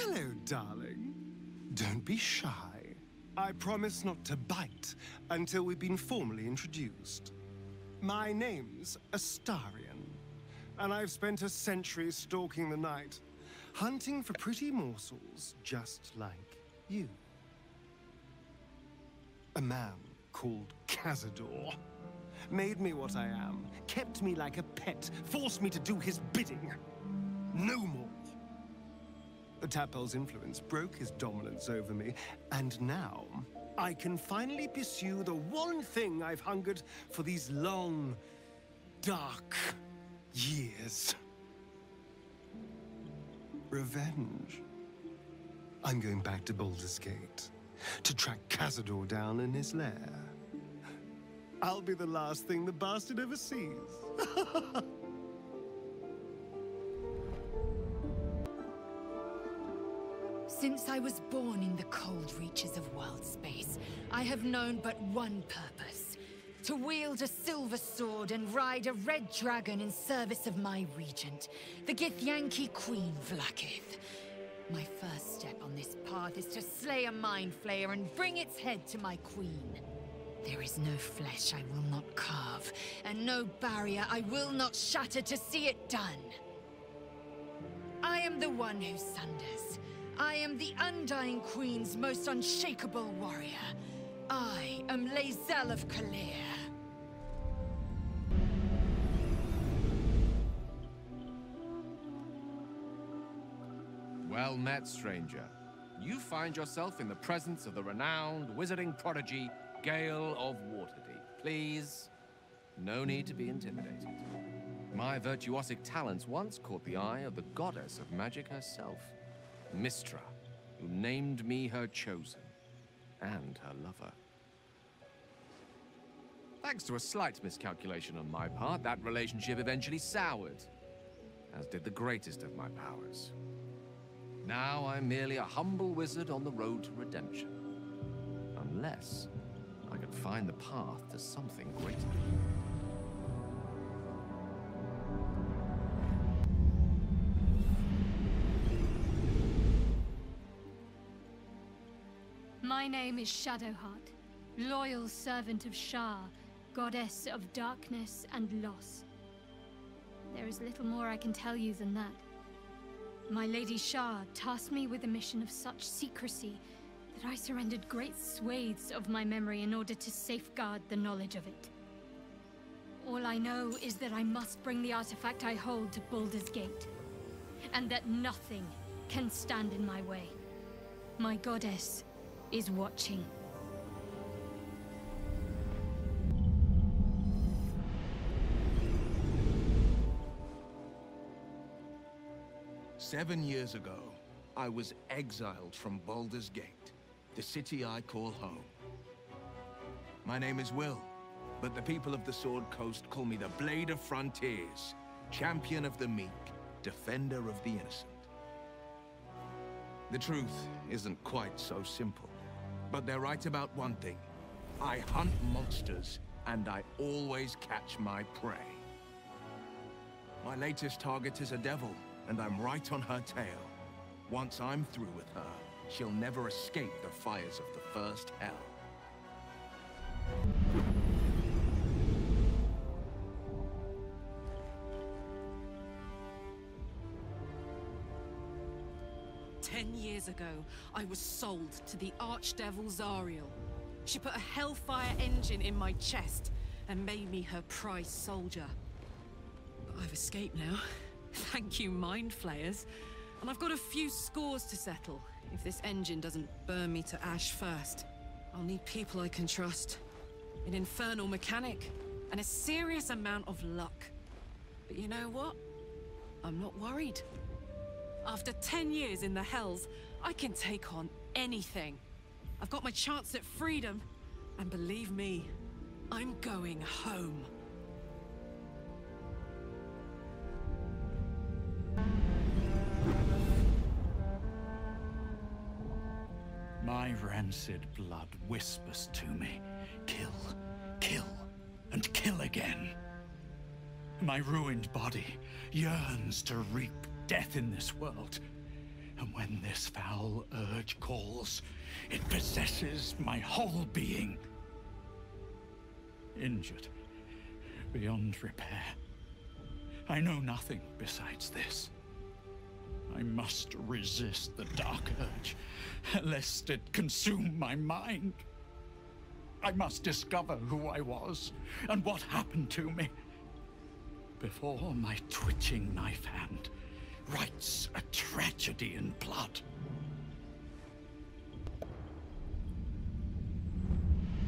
Hello, darling. Don't be shy. I promise not to bite until we've been formally introduced. My name's Astarion, and I've spent a century stalking the night, hunting for pretty morsels just like you. A man called Cazador made me what I am, kept me like a pet, forced me to do his bidding. No more. The Tadpole's influence broke his dominance over me, and now I can finally pursue the one thing I've hungered for these long, dark years. Revenge. I'm going back to Baldur's Gate to track Cazador down in his lair. I'll be the last thing the bastard ever sees. Since I was born in the cold reaches of world space, I have known but one purpose: to wield a silver sword and ride a red dragon in service of my regent, the Githyanki Queen Vlaakith. My first step on this path is to slay a mind flayer and bring its head to my queen. There is no flesh I will not carve, and no barrier I will not shatter to see it done. I am the one who sunders. I am the Undying Queen's most unshakable warrior. I am LAE'ZEL of KARLACH. Well met, stranger. You find yourself in the presence of the renowned wizarding prodigy, GALE of Waterdeep. Please, no need to be intimidated. My virtuosic talents once caught the eye of the goddess of magic herself, Mystra, who named me her chosen, and her lover. Thanks to a slight miscalculation on my part, that relationship eventually soured, as did the greatest of my powers. Now I'm merely a humble wizard on the road to redemption. Unless I can find the path to something greater. My name is SHADOWHEART, loyal servant of Shah, goddess of darkness and loss. There is little more I can tell you than that. My Lady Shah tasked me with a mission of such secrecy that I surrendered great swathes of my memory in order to safeguard the knowledge of it. All I know is that I must bring the artifact I hold to Baldur's Gate, and that nothing can stand in my way. My goddess is watching. "7 years ago, I was exiled from Baldur's Gate, the city I call home. My name is WYLL, but the people of the Sword Coast call me the Blade of Frontiers, champion of the meek, defender of the innocent. The truth isn't quite so simple, but they're right about one thing. I hunt monsters, and I always catch my prey. My latest target is a devil, and I'm right on her tail. Once I'm through with her, she'll never escape the fires of the first hell." "10 years ago, I was sold to the Archdevil Zariel. She put a Hellfire engine in my chest and made me her prize soldier. But I've escaped now. Thank you, Mind Flayers. And I've got a few scores to settle. If this engine doesn't burn me to ash first, I'll need people I can trust. An infernal mechanic, and a serious amount of luck. But you know what? I'm not worried. After 10 years in the Hells, I can take on anything. I've got my chance at freedom, and believe me, I'm going home. My rancid blood whispers to me, kill, kill, and kill again. My ruined body yearns to reap death in this world, And when this foul urge calls, it possesses my whole being. Injured beyond repair. I know nothing besides this. I must resist the dark urge, lest it consume my mind. I must discover who I was and what happened to me before my twitching knife hand writes a tragedy in blood.